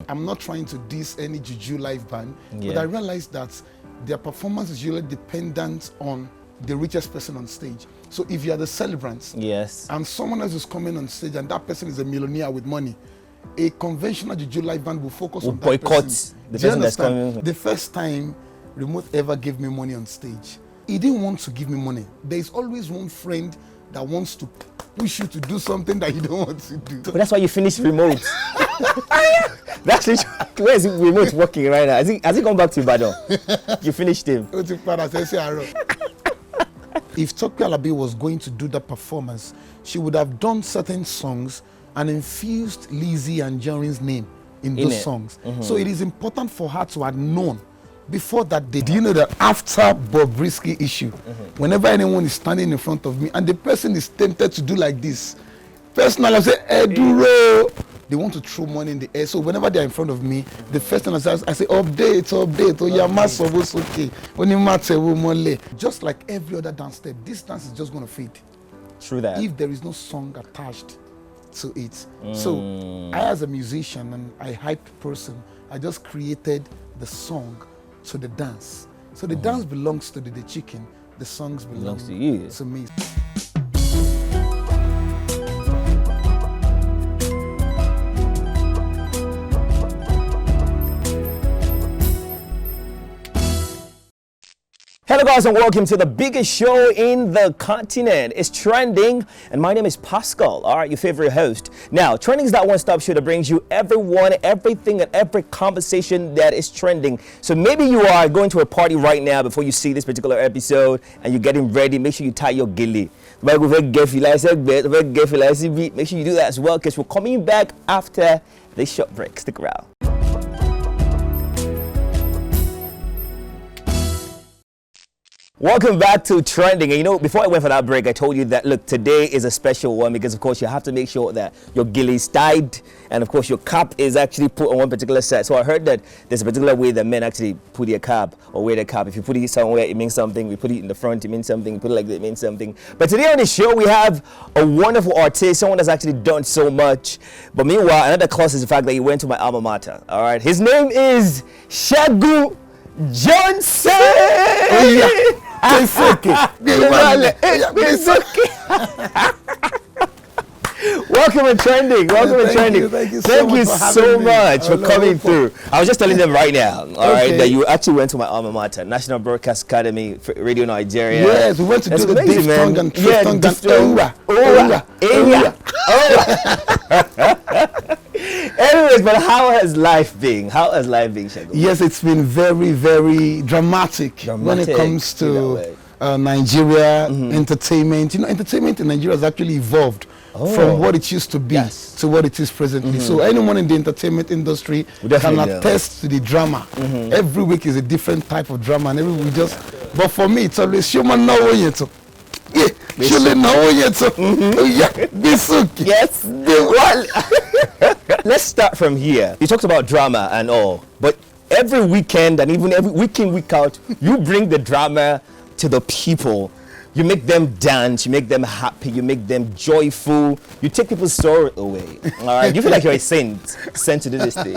I'm not trying to diss any Juju live band, but I realized that their performance is usually dependent on the richest person on stage. So if you are the celebrants, and someone else is coming on stage and that person is a millionaire with money, a conventional Juju live band will focus on that person. The person that's coming. The first time Remote ever gave me money on stage, he didn't want to give me money. There's always one friend that wants to push you to do something that you don't want to do. But that's why you finished Remote. That's literally, where is Remote working right now? Has he gone back to Ibadan? You finished him. If Tope Alabi was going to do that performance, she would have done certain songs and infused Lizzy Anjorin's name in those songs. So it is important for her to have known before that day. Do you know that after Bobrisky issue, whenever anyone is standing in front of me and the person is tempted to do like this, personally I say, Eduro, they want to throw money in the air. So whenever they are in front of me, the first thing I say, update, oh yeah, okay. Just like every other dance step, this dance is just going to fade. True that. If there is no song attached to it. So I, as a musician and a hyped person, I just created the song to the dance. So the dance belongs to the chicken, the songs belong to you. To me. Hello guys and welcome to the biggest show in the continent. It's Trending and my name is Pascal, alright, your favorite host. Now, Trending is that one-stop show that brings you everyone, everything and every conversation that is trending. So maybe you are going to a party right now before you see this particular episode and you're getting ready. Make sure you tie your gilly. Make sure you do that as well because we're coming back after this short break. Stick around. Welcome back to Trending. And you know, before I went for that break, I told you that, look, today is a special one because, of course, you have to make sure that your gilly is tied and, of course, your cap is actually put on one particular set. So I heard that there's a particular way that men actually put their cap or wear their cap. If you put it somewhere, it means something. We put it in the front, it means something. We put it like that, it means something. But today on the show, we have a wonderful artist, someone that's actually done so much. But meanwhile, another cause is the fact that he went to my alma mater. All right. His name is Segun Johnson. Oh, yeah. It's okay. It's okay. Welcome to Trending. Welcome to Trending. Thank you so much for coming through. I was just telling them right now, all right, that you actually went to my alma mater, National Broadcast Academy, Radio Nigeria. Yes, we went to do the diphthong and Anyways, but how has life been? How has life been, Segun? Yes, it's been very, very dramatic when it comes to Nigeria, entertainment. You know, entertainment in Nigeria has actually evolved from what it used to be to what it is presently. So anyone in the entertainment industry can attest to the drama. Every week is a different type of drama, and every week but for me, it's always human now. Yes. Let's start from here. You talked about drama and all, but every weekend and even every week in, week out, you bring the drama to the people. You make them dance, you make them happy, you make them joyful, you take people's sorrow away. All right, you feel like you're a sent to do this thing.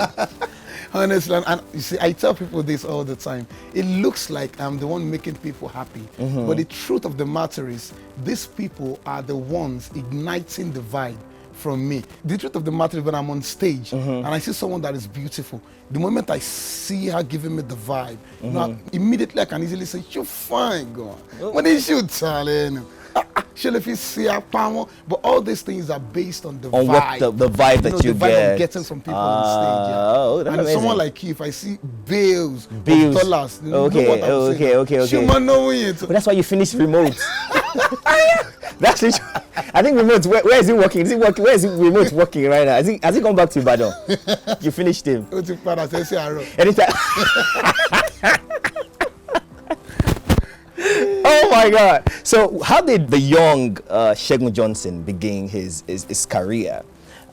Honestly, and you see, I tell people this all the time. It looks like I'm the one making people happy, but the truth of the matter is, these people are the ones igniting the vibe from me. The truth of the matter is, when I'm on stage and I see someone that is beautiful, the moment I see her giving me the vibe, now immediately I can easily say, "You're fine, girl." When you should tell him. But all these things are based on the vibe. The vibe that you the vibe get. I'm getting from people on stage. Yeah. That's and amazing. Someone like you, if I see bills of dollars, Okay. But that's why you finished Remote. That's literally, I think Remote. Where is he working? Where is Remote working right now? Has he gone back to Ibadan? You finished him. Anytime. Oh my God! So, how did the young Segun Johnson begin his career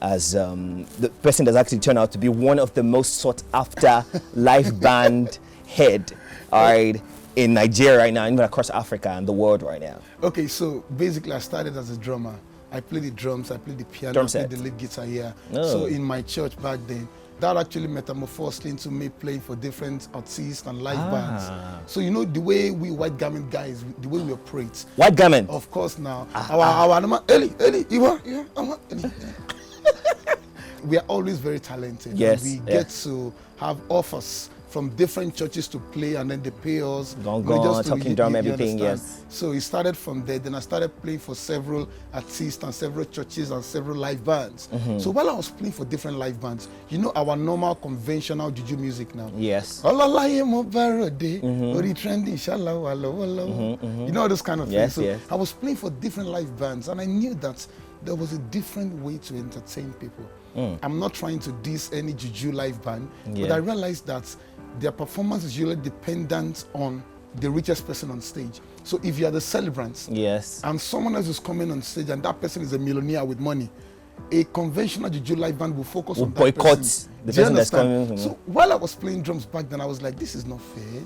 as the person that's actually turned out to be one of the most sought after live band head, alright, in Nigeria right now, even across Africa and the world right now? Okay, so basically, I started as a drummer. I played the drums, I played the piano, I played the lead guitar here. So in my church back then, that actually metamorphosed into me playing for different artists and live bands. So you know the way we white garment guys, the way we operate. White garment? Of course now. Our Eli, we are always very talented. Yes. And we get to have offers from different churches to play, and then they pay us. Talking drum, everything, yes. So it started from there. Then I started playing for several artists and several churches and several live bands. So while I was playing for different live bands, you know our normal conventional juju music now. Yes. You know all those kind of things. So I was playing for different live bands, and I knew that there was a different way to entertain people. I'm not trying to diss any juju live band, but I realized that their performance is usually dependent on the richest person on stage. So if you are the celebrants, and someone else is coming on stage and that person is a millionaire with money, a conventional juju live band will focus on that person. The person that's coming. So while I was playing drums back then, I was like, this is not fair.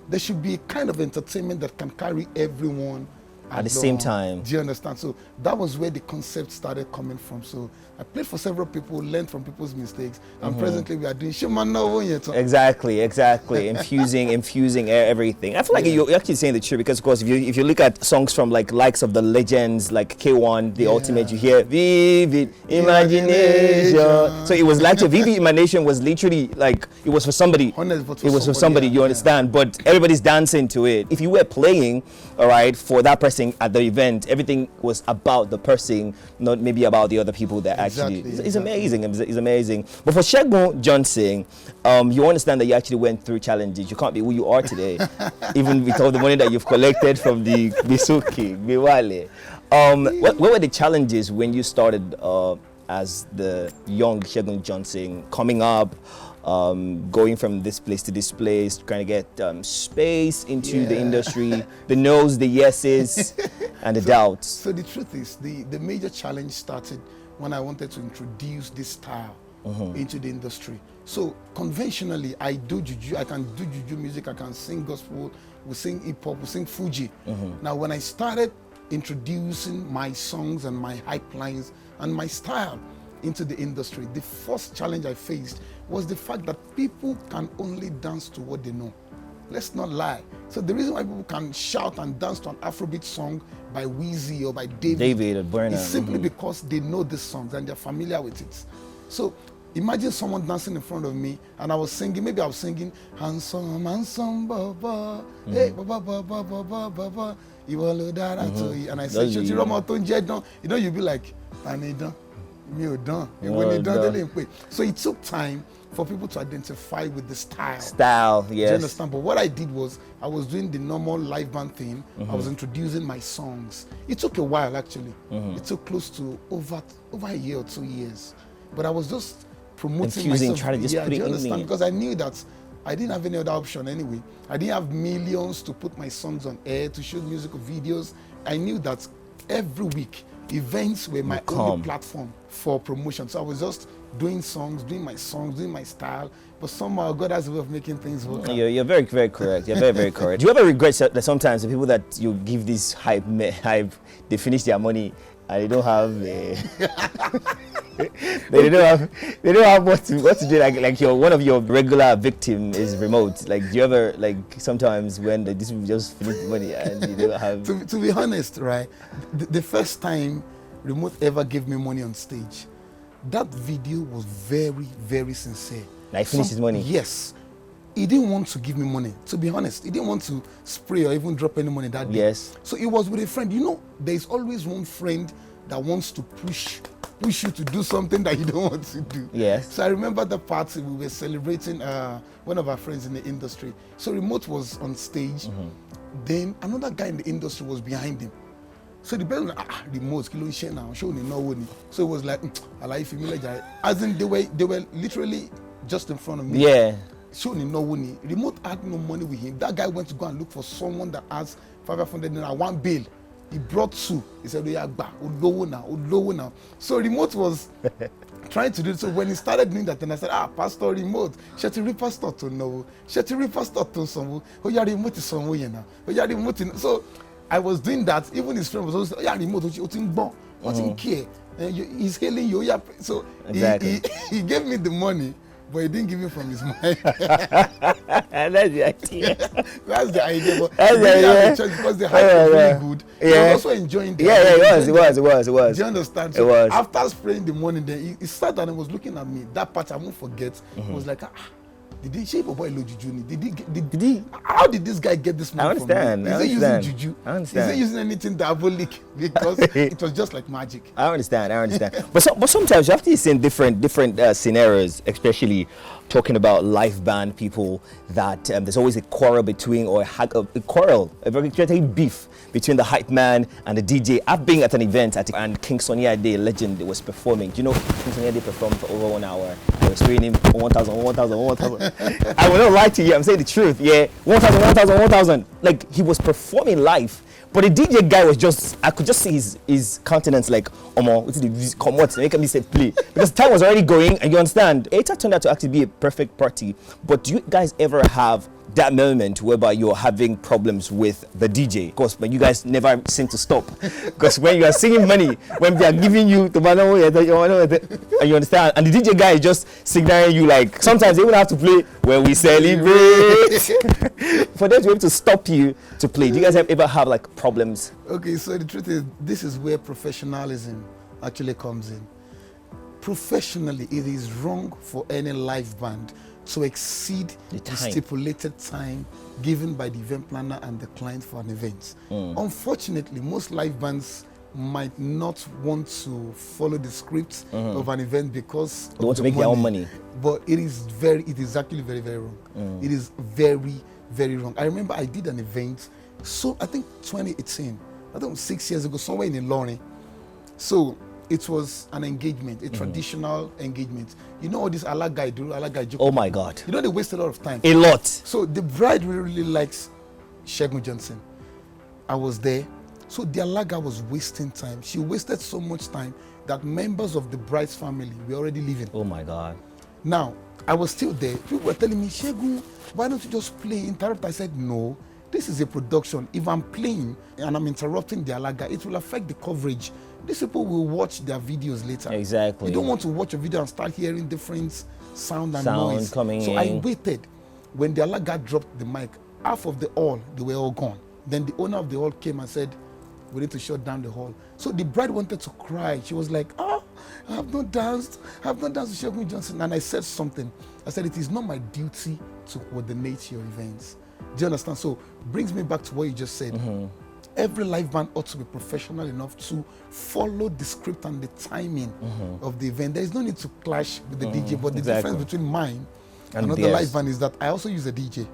There should be a kind of entertainment that can carry everyone at the same time. Do you understand? So that was where the concept started coming from. So I played for several people, learned from people's mistakes, and presently we are doing Exactly. infusing everything. I feel like you're actually saying the truth, because of course if you look at songs from likes of the legends like K1, the ultimate, you hear Vivid Imagination. So it was like Vivid Imagination was literally like it was for somebody. It was for somebody, you understand? But everybody's dancing to it. If you were playing, all right, for that person at the event, everything was about the person, not maybe about the other people that actually. It's amazing. It's amazing. But for Segun Johnson, you understand that you actually went through challenges. You can't be who you are today, even with all the money that you've collected from the Bisuki, Biwale. What were the challenges when you started as the young Segun Johnson coming up? Going from this place to this place, trying to get space into the industry, the no's, the yeses, and the doubts. So the truth is, the major challenge started when I wanted to introduce this style into the industry. So conventionally, I do juju, I can do juju music, I can sing gospel, we sing hip hop, we sing Fuji. Now when I started introducing my songs and my hype lines and my style into the industry, the first challenge I faced was the fact that people can only dance to what they know. Let's not lie. So the reason why people can shout and dance to an Afrobeat song by Lizzy or by David is simply because they know the songs and they're familiar with it. So imagine someone dancing in front of me and I was singing, maybe I was singing, handsome, handsome, baba, hey, baba, baba, baba, baba, and I said, you know, you'd be like, so it took time for people to identify with the style. Yes. Do you understand? But what I did was I was doing the normal live band thing. I was introducing my songs. It took a while actually. It took close to over a year or 2 years. But I was just promoting myself. Trying to just put it in me. Because I knew that I didn't have any other option anyway. I didn't have millions to put my songs on air, to shoot musical videos. I knew that every week events were my only platform for promotion. So I was just doing songs, doing my style, but somehow God has a way of making things work. You're very, very correct. You're very, very correct. Do you ever regret that sometimes the people that you give this hype, they finish their money and they don't have they don't have what to do, like one of your regular victim is remote. Like, do you ever, like, sometimes when this will just finish the money and you don't have to be honest, right, the first time remote ever gave me money on stage, that video was very, very sincere. Like, finished his money? Yes. He didn't want to give me money, to be honest. He didn't want to spray or even drop any money that day. Yes. So it was with a friend. You know, there's always one friend that wants to push you to do something that you don't want to do. Yes. So I remember the party, we were celebrating one of our friends in the industry. So Remote was on stage. Then another guy in the industry was behind him. So the person, Remote, kilo share now, show me no money. So it was like, I like familiar. As in they were literally just in front of me. Yeah. Showing no money. Remote had no money with him. That guy went to go and look for someone that has 500 naira, one bill. He brought two. He said, Odowo now. So Remote was trying to do it. So when he started doing that, then I said, Pastor Remote, Shetiri Pastor to know. Shetiri Pastor to some. Oh, yeah, Remote is somewhere now. Oh, yeah, Remote. So I was doing that. Even his friend was also, yeah, Remote, what in care? He's hailing you. Yeah. So exactly. he gave me the money. but he didn't give it from his mind. That's the idea. That's the idea. But That's he the didn't have idea. a choice because the hype was really good. He was also enjoying the it was. Do you understand? So it was. after spraying the morning, then he sat and he was looking at me. That part I won't forget. He was like, did he shape a boy juju? Did he? How did this guy get this money from me? Is he using juju? I understand. Is he using anything diabolic? Because it was just like magic. I understand. but sometimes you have to see in different scenarios, especially talking about live band people, that there's always a quarrel between, or a very beef between the hype man and the DJ. I've been at an event and King Sunny Ade, legend, was performing. Do you know King Sunny Ade performed for over 1 hour? I was paying him 1,000. I will not lie to you. I'm saying the truth. Yeah, 1,000. Like, he was performing live. But the DJ guy was just, I could just see his countenance like, come what, make me say play. Because time was already going, and you understand, it turned out to actually be a perfect party. But do you guys ever have that moment whereby you're having problems with the DJ? Of course, but you guys never seem to stop. Because when you are singing money, when they are giving you the money, and you understand, and the DJ guy is just signaling you, like, sometimes they even have to play when we celebrate. For them to be able to stop you to play. Do you guys ever have like problems? Okay, so the truth is, this is where professionalism actually comes in. Professionally, it is wrong for any live band to exceed the stipulated time given by the event planner and the client for an event. Unfortunately, most live bands might not want to follow the script of an event because they want to make their own money. But it is actually very, very wrong. It is very, very wrong. I remember I did an event, so I think 2018, I think 6 years ago, somewhere in Ilorin. So it was an engagement, a traditional engagement. You know what this Alaga do? Oh my God. You know, they waste a lot of time. A lot. So the bride really likes Segun Johnson. I was there. So the Alaga was wasting time. She wasted so much time that members of the bride's family were already leaving. Oh my God. Now, I was still there. People were telling me, Segun, why don't you just play? Interrupt. I said, no, this is a production. If I'm playing and I'm interrupting the Alaga, it will affect the coverage. These people will watch their videos later. Exactly. You don't want to watch a video and start hearing different sound and noise. Coming so in. I waited. When the Alaga dropped the mic, half of the hall, they were all gone. Then the owner of the hall came and said, we need to shut down the hall. So the bride wanted to cry. She was like, I have not danced with Segun Johnson. And I said something. I said, it is not my duty to coordinate your events. Do you understand? So brings me back to what you just said. Every live band ought to be professional enough to follow the script and the timing of the event. There is no need to clash with the DJ, but the difference between mine and another live band is that I also use a DJ.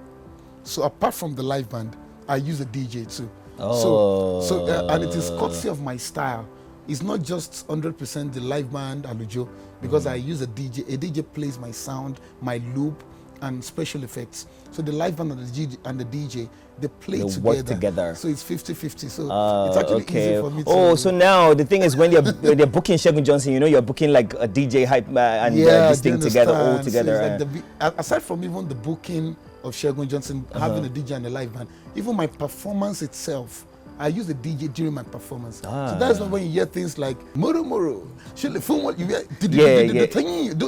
So apart from the live band, I use a DJ too. And it is courtesy of my style. It's not just 100% the live band Alujo, because I use a DJ. A DJ plays my sound, my loop, and special effects. So the live band and the DJ, they work together. So it's 50-50. So it's actually easy for me to... Oh, so now the thing is, when they're booking Segun Johnson, you know, you're booking like a DJ hype and this thing together, all together. So like aside from even the booking of Segun Johnson, having a DJ and a live band, even my performance itself, I use a DJ during my performance. So that's why when you hear things like Moro, those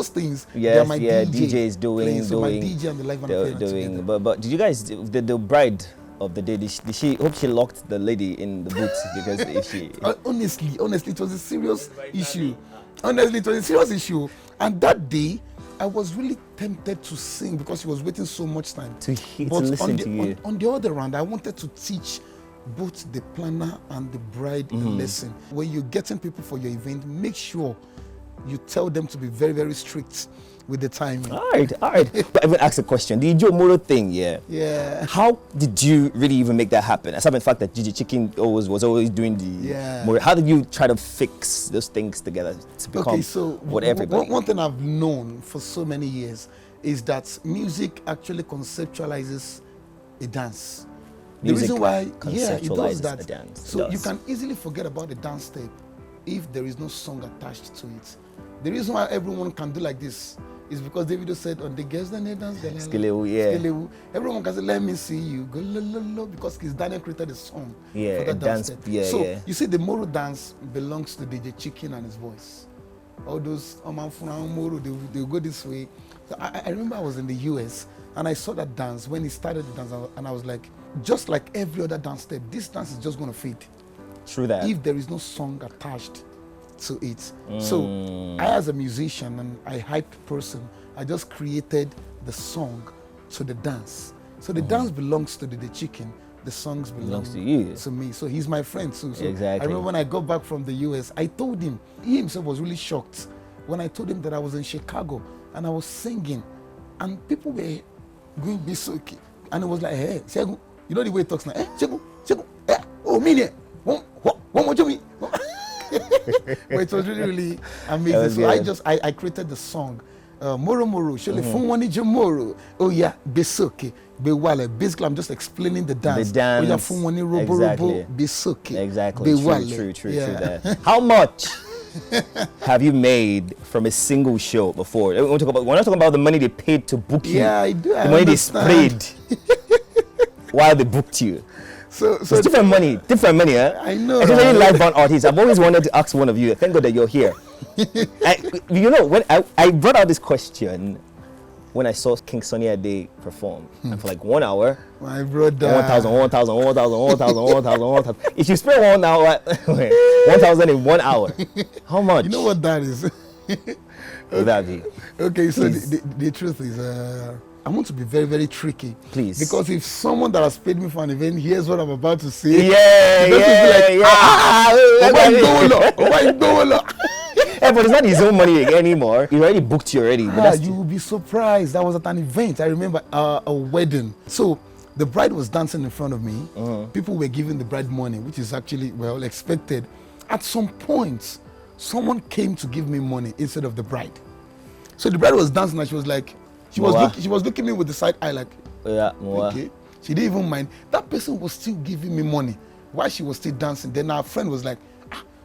things, they're my DJ is doing. So my DJ and the live band doing. But did you guys, the bride of the day, did she hope she locked the lady in the booth? Because if she... honestly, it was a serious issue. Honestly, it was a serious issue. And that day, I was really tempted to sing because she was waiting so much time. To listen to you. On the other hand, I wanted to teach both the planner and the bride a lesson. When you're getting people for your event, make sure you tell them to be very, very strict with the timing. All right. But I will ask a question. The Ijo Moro thing, yeah. How did you really even make that happen? Aside from the fact that Gigi Chicken was always doing the Moro, how did you try to fix those things together to become what everybody? One thing I've known for so many years is that music actually conceptualizes a dance. The reason why, it does that. So you can easily forget about the dance step if there is no song attached to it. The reason why everyone can do like this is because Davido said on the girls that they dance, Skelewu. Everyone can say, let me see you go lo, because Kiss Daniel created a song for that dance step. You see, the Moro Dance belongs to DJ Chicken and his voice. All those Moro, they go this way. I remember I was in the US and I saw that dance. When he started the dance, and I was like, just like every other dance step, this dance is just going to fade. True that. If there is no song attached to it. So I, as a musician and a hyped person, I just created the song to the dance. So the dance belongs to the chicken. The songs belongs to you. To me. So he's my friend too. So Exactly. I remember when I got back from the US, I told him, he himself was really shocked when I told him that I was in Chicago and I was singing and people were going Bisoki. And it was like, hey, Segun, you know the way he talks now, hey, Segun, oh, me, one more to me. But it was really amazing. So I created the song. Moro Shole Funwani Moro. Oh yeah, Besoke, Bewale. Basically, I'm just explaining the dance. The dance. Oh yeah, Funwani Robo Robo, Besoke. Exactly. Bewale. True. That. How much have you made from a single show before? We're not talking about the money they paid to book you. Yeah, I do. The money they sprayed while they booked you. So it's different money, huh? I know. Especially live band artists. I've always wanted to ask one of you. Thank God that you're here. You know, when I brought out this question when I saw King Sunny Ade perform, and for like 1 hour, my brother, 1,000. If you spend 1 hour, 1,000 in 1 hour, how much? You know what that is? Would that be? Okay, so the truth is, I want to be very, very tricky. Please. Because if someone that has paid me for an event hears what I'm about to say, But it's not his own money anymore. He already booked you already. You will be surprised. That was at an event. I remember a wedding. So the bride was dancing in front of me. People were giving the bride money, which is actually well expected. At some point, someone came to give me money instead of the bride. So the bride was dancing and she was like, she was looking at me with the side eye like, okay. She didn't even mind. That person was still giving me money while she was still dancing. Then our friend was like,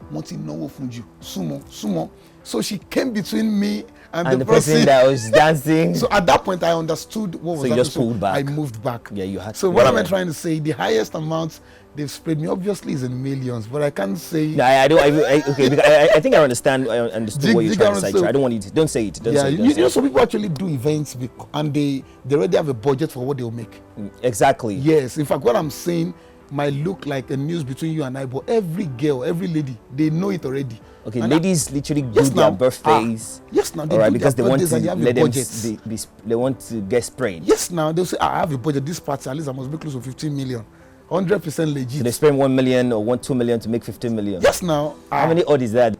Monty, no from you, sumo. So she came between me and the person that was dancing. So at that point, I understood what was happening. So you just pulled back. I moved back. Yeah, you had to. So what am I trying to say? The highest amount they've sprayed me obviously is in millions, but I can't say. No, I don't. Okay, because I think I understand. I understood what you're trying to say. So I don't want you to. Don't say it. You know, some people actually do events and they already have a budget for what they'll make. Exactly. Yes. In fact, what I'm saying might look like a news between you and I, but every girl, every lady, they know it already. Okay, and ladies literally do their birthdays. Yes, now they do because they want to let them. They want to get sprayed. Yes, now they'll say, I have a budget. This party, at least I must be close to 15 million. 100% legit. So they spend 1 million or 2 million to make 15 million. Yes, now. How many odd is that?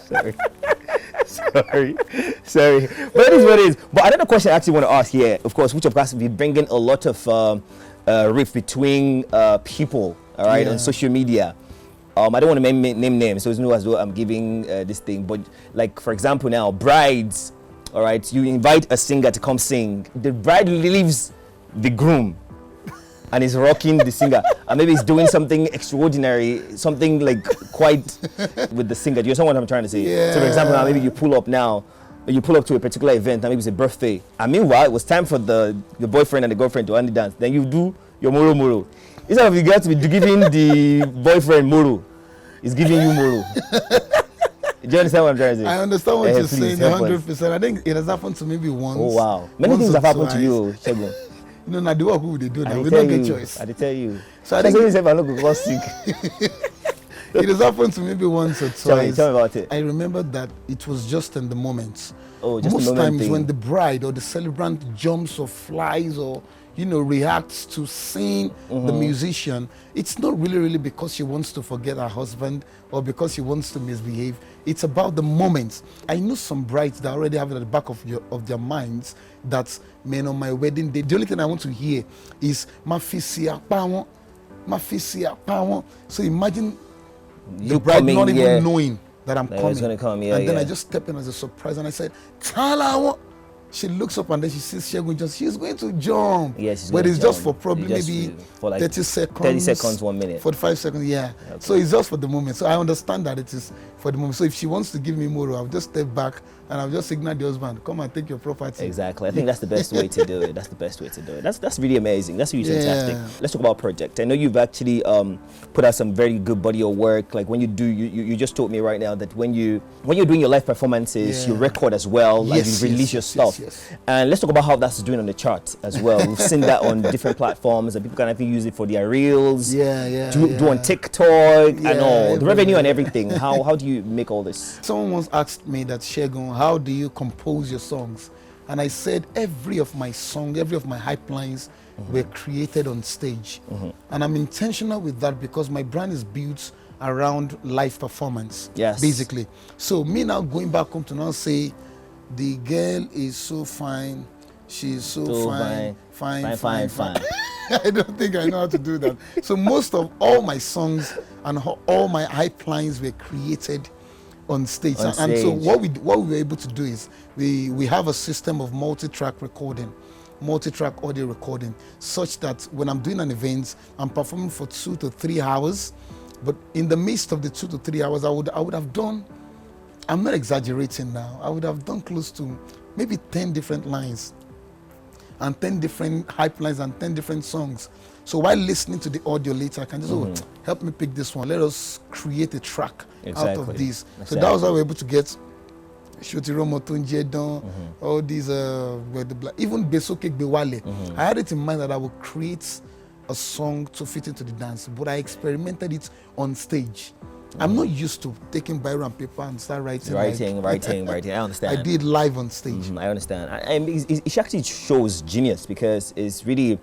Sorry. But it is what it is. But another question I actually want to ask here, of course, which of course will be bringing a lot of rift between people, all right, on social media. I don't want to name names, so it's no as though I'm giving this thing. But like, for example, now brides, all right, you invite a singer to come sing. The bride leaves the groom and is rocking the singer, and maybe he's doing something extraordinary, something like quite with the singer. Do you understand what I'm trying to say? Yeah. So, for example, now maybe you pull up to a particular event, and maybe it's a birthday, and meanwhile it was time for the boyfriend and the girlfriend to only dance. Then you do your moro. Instead of you guys to be giving the boyfriend moro, he's giving you moro. Do you understand what I'm trying to say? I understand what you're saying 100%. I think it has happened to maybe once. Oh wow, many things have happened to you, Segun. No, not the work who they do now. We don't get choice. I tell you. So I think I don't go sick. It has happened to maybe once or twice. Tell me about it. I remember that it was just in the moment. Oh, just most the moment times thing. When the bride or the celebrant jumps or flies or reacts to seeing the musician, it's not really because she wants to forget her husband or because she wants to misbehave. It's about the moments. I know some brides that already have it at the back of their minds that, man, on my wedding day, the only thing I want to hear is mafisia power. So imagine the bride not even knowing that I'm coming. Gonna come, and then I just stepped in as a surprise and I said, Tala, she looks up and then she sees Segun Johnson. She's going to jump. Yeah, she's but going it's to just jump. for probably maybe for like 30 seconds. 30 seconds, 1 minute. 45 seconds, yeah. Okay. So it's just for the moment. So I understand that it is for the moment. So if she wants to give me Moro, I'll just step back and I'll just signal the husband, come and take your property. Exactly. I think that's the best way to do it. That's the best way to do it. That's really amazing. That's really fantastic. Let's talk about project. I know you've actually put out some very good body of work. Like when you do, you just told me right now that when you're doing your live performances, you record as well, and you release your stuff. And let's talk about how that's doing on the chart as well. We've seen that on different platforms, and people can actually use it for their reels. Do on TikTok and all the revenue and everything. How do you make all this? Someone once asked me that, Segun, how do you compose your songs? And I said every of my songs, every of my hype lines were created on stage. And I'm intentional with that because my brand is built around live performance, basically. So me now going back home to now say, the girl is so fine, she's so fine. I don't think I know how to do that. So most of all my songs and all my hype lines were created on stage. And so what we were able to do is we have a system of multi-track recording, multi-track audio recording, such that when I'm doing an event, I'm performing for 2 to 3 hours. But in the midst of the 2 to 3 hours, I would have done, I'm not exaggerating now, I would have done close to maybe 10 different lines and 10 different hype lines and 10 different songs. So while listening to the audio later, I can just help me pick this one. Let us create a track out of this. So that was how we were able to get Shotiromo Tunjedon, all these even Besoke Bewale. I had it in mind that I would create a song to fit into the dance, but I experimented it on stage. I'm not used to taking biro and paper and start writing. Writing. I understand. I did live on stage. I understand. And it actually shows genius because it's really,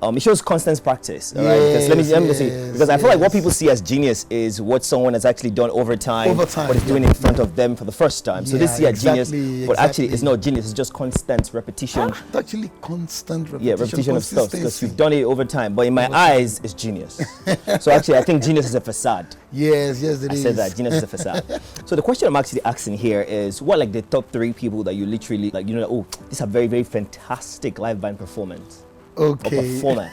it shows constant practice. Right? Because let me say, because I feel like what people see as genius is what someone has actually done over time, what is doing in front of them for the first time. So they see a genius, but actually it's not genius. It's just constant repetition. It's actually constant repetition. Yeah, repetition of stuff because you've done it over time. But in my eyes, it's genius. So actually, I think genius is a facade. Yes, it is. I said that genius is a facade. So the question I'm actually asking here is, what like the top 3 people that you literally like? You know, oh, these are very, very fantastic live band performance. Okay. Performance.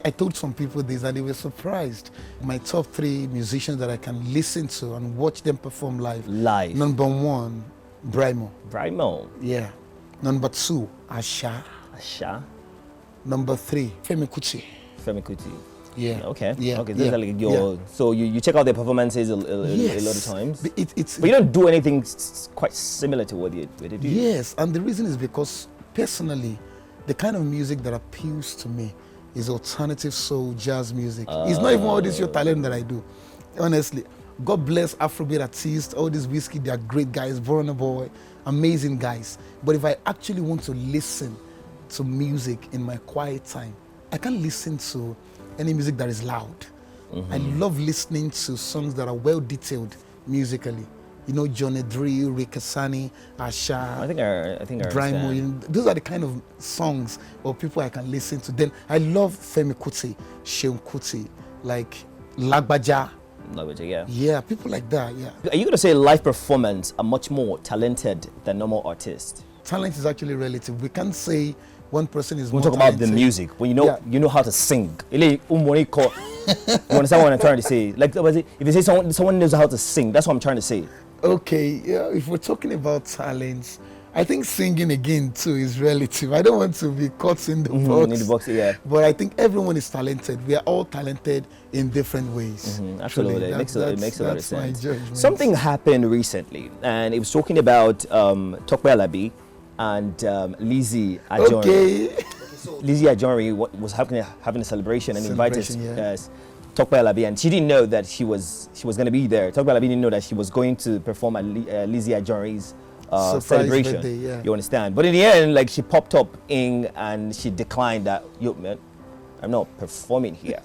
I told some people this and they were surprised. My top 3 musicians that I can listen to and watch them perform live. Number 1, Brymo. Yeah. Number 2, Asha. Number 3, Femi Kuti. Yeah. Okay. Yeah. Okay. Yeah. Like so you check out their performances a lot of times. But you don't do anything quite similar to what they do. Yes, and the reason is because personally, the kind of music that appeals to me is alternative soul, jazz music. It's not even all this your talent that I do. Honestly, God bless Afrobeat artists, all these whiskey, they are great guys, Burna Boy, amazing guys. But if I actually want to listen to music in my quiet time, I can't listen to any music that is loud. I love listening to songs that are well detailed musically. You know, John Edry, Rick Asani, Asha, I think I Brymo, you know, those are the kind of songs or people I can listen to. Then I love Femi Kuti, Seun Kuti, like Lagbaja. Yeah, people like that, yeah. Are you going to say live performance are much more talented than normal artists? Talent is actually relative. We can't say one person is more talented. Talk about the music. When you know how to sing. You understand what I'm trying to say? Like, if you say someone knows how to sing, that's what I'm trying to say. Okay, yeah, if we're talking about talents, I think singing again too is relative. I don't want to be caught in the box. In the box, yeah. But I think everyone is talented. We are all talented in different ways. Absolutely, it makes a lot of sense. My judgment. Something happened recently, and it was talking about Tope Alabi and Lizzy Anjorin. Okay. Lizzy Anjorin was having a celebration and invited Tope Alabi, and she didn't know that she was going to be there. Tope Alabi didn't know that she was going to perform at Lizzy Anjorin's celebration. Birthday, yeah. You understand? But in the end, like, she popped up and she declined that. Yo, man, I'm not performing here.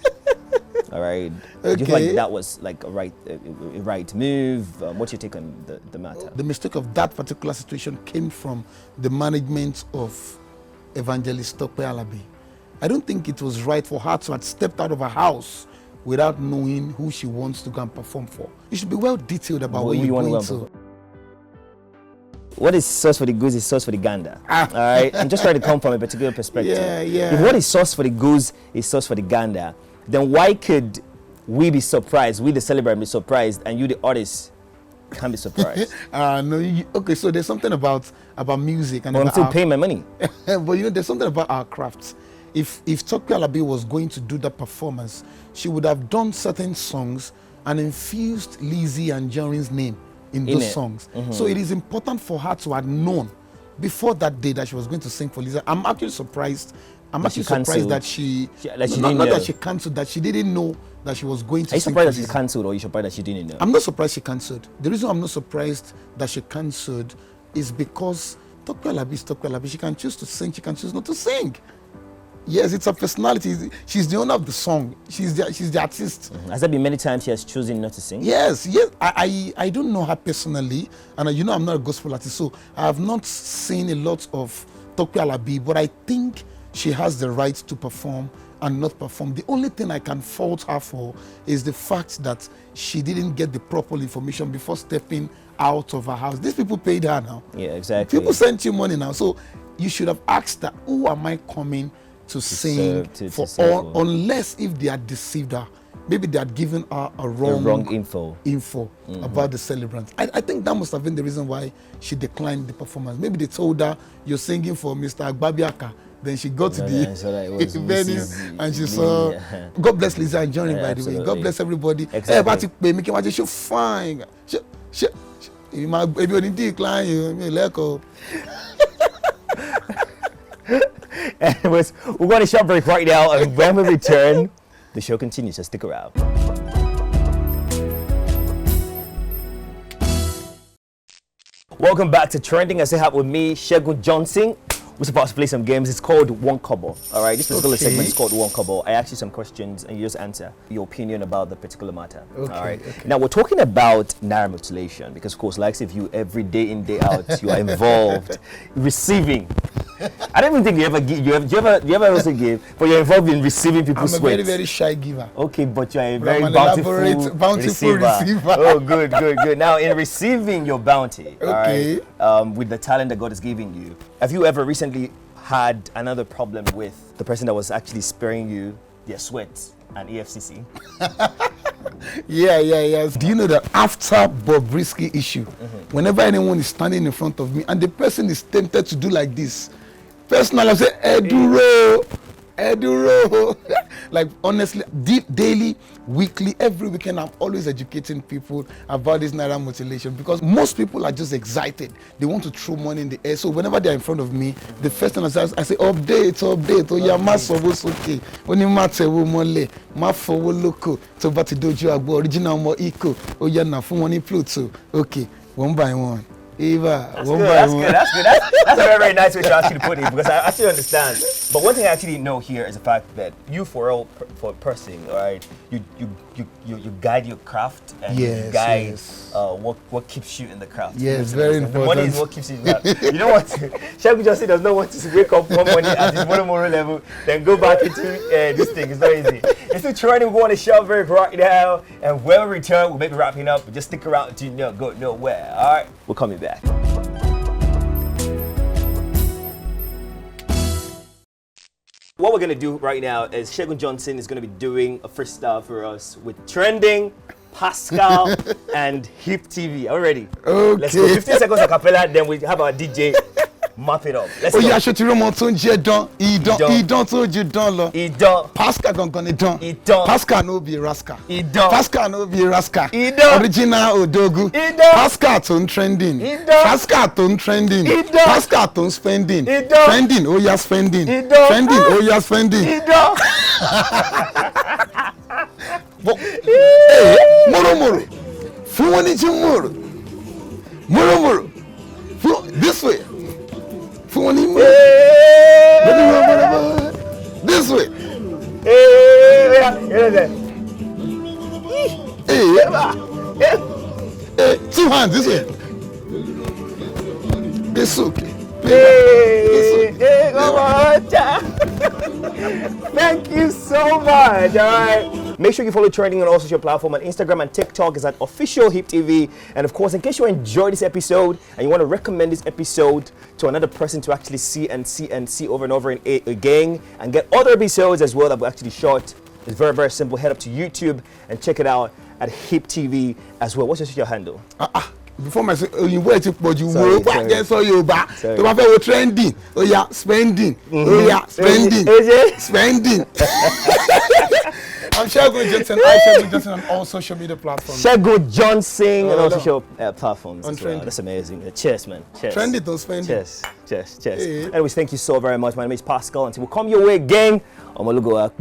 All right. Okay. Do you feel like that was like a right move? What's your take on the matter? The mistake of that particular situation came from the management of Evangelist Tope Alabi. I don't think it was right for her to have stepped out of her house without knowing who she wants to go and perform for. You should be well detailed about where you're going to. what is sauce for the goose is sauce for the gander. All right, I'm just trying to come from a particular perspective. Yeah. If what is sauce for the goose is sauce for the gander, then why could we be surprised? We the celebrant be surprised, and you the artist can't be surprised. No, okay. So there's something about music, and But I'm still paying my money. but there's something about our crafts. If Tope Alabi was going to do that performance, she would have done certain songs and infused Lizzy Anjorin's name in those songs. So it is important for her to have known before that day that she was going to sing for Lizzy. I'm actually surprised. I'm actually surprised that she cancelled, that she didn't know that she was going to sing. Are you surprised that she cancelled, or are you surprised that she didn't know? I'm not surprised she cancelled. The reason I'm not surprised that she cancelled is because Tope Alabi is Tope Alabi. She can choose to sing, she can choose not to sing. Yes, it's her personality. She's the owner of the song. She's the artist. Has there been many times she has chosen not to sing? Yes. I don't know her personally, and I'm not a gospel artist, so I have not seen a lot of Tope Alabi, but I think she has the right to perform and not perform. The only thing I can fault her for is the fact that she didn't get the proper information before stepping out of her house. These people paid her now. Yeah, exactly. People sent you money now, so you should have asked her, who am I coming to sing for, unless if they had deceived her. Maybe they had given her a wrong info about the celebrant. I think that must have been the reason why she declined the performance. Maybe they told her, you're singing for Mr. Agbabiaka. Then she got to the venue and she saw. God bless Lizzy Anjorin, by the way. God bless everybody. Everybody make it show fine. If you didn't decline, you let go. Anyways, we're going to short break right now, and when we return, the show continues, so stick around. Welcome back to Trending. As I have with me, Segun Johnson. We're supposed to play some games. It's called One Cobble. All right, this particular segment is called One Cobble. I ask you some questions and you just answer your opinion about the particular matter. All right. Now we're talking about naira mutilation because, of course, like if you every day in day out you are involved receiving. I don't even think you ever give. You ever also give, but you're involved in receiving people's sweat. I'm a very shy giver. Okay, but you're a very bountiful receiver. Oh, good. Now, in receiving your bounty, all right, with the talent that God is giving you, have you ever recently had another problem with the person that was actually sparing you their sweat and EFCC? Yeah. Do you know that after Bobrisky issue, whenever anyone is standing in front of me and the person is tempted to do like this, personally I say, Eduro. Like honestly, daily, weekly, every weekend, I'm always educating people about this naira mutilation because most people are just excited. They want to throw money in the air. So whenever they're in front of me, the first thing I say, update. Oh yeah, masobo okay. Oni matewo mole, ma fowo loko. To bati doju agbo original mo eco. Oh yeah, na fun money Pluto. Okay, one by one. Eva, that's good. That's a very, very nice way to actually put it because I actually understand. But one thing I actually know here is the fact that you, for a person, all right, you guide your craft and you guide what keeps you in the craft. Yes, very important. The money is what keeps you in the craft. You know what? Segun Johnson does not want to wake up one morning at his Moro level, then go back into this thing. It's very easy. It's still trending. We're going to short break right now, and when we return, we'll maybe wrapping up. But just stick around to go nowhere. All right, we're coming back. What we're going to do right now is Segun Johnson is going to be doing a freestyle for us with Trending, Pascal, and HipTV. Are we ready? Okay. Let's go. 15 seconds a cappella, then we have our DJ map it up. Let's go. Yeah, ṣe ti rí ọmọ tó ń jẹ́ dán, ìdán tó ju dán lọ. Ìdán. Pascal gangan ni dán. Ìdán. Pascal no be rascal. Ìdán. Pascal no be rascal. Ìdán. Original Odogu. Ìdán. Pascal tó ń trending. Ìdán. Pascal tó ń trending. Ìdán. Pascal tó ń spending. Ìdán. Trending ó yá spending. Ìdán. Trending ó yá spending. Ìdán. Moro. Fún wọn ní jí moro. Moro. This way. Fún wọn ní moro. This way. Two hands this way. It's okay. Thank you so much. All right. Make sure you follow Trending on all social platforms. On Instagram and TikTok is at official HipTV. And of course, in case you enjoyed this episode and you want to recommend this episode to another person to actually see over and over again and get other episodes as well that we actually shot, it's very, very simple. Head up to YouTube and check it out at HipTV as well. What's your social handle? Before my you wait but you will so you back to my favorite trending. Oh yeah, spending. Oh yeah, spending. Spending. I'm Segun Johnson. Segun Johnson on all social media platforms. Segun Johnson on all social platforms. On well. That's amazing. Cheers, man. Cheers. Trendy, don't spend. Cheers. Cheers. Cheers. Hey. Anyways, thank you so very much. My name is Pascal. Until we come your way again, I'm gonna go out.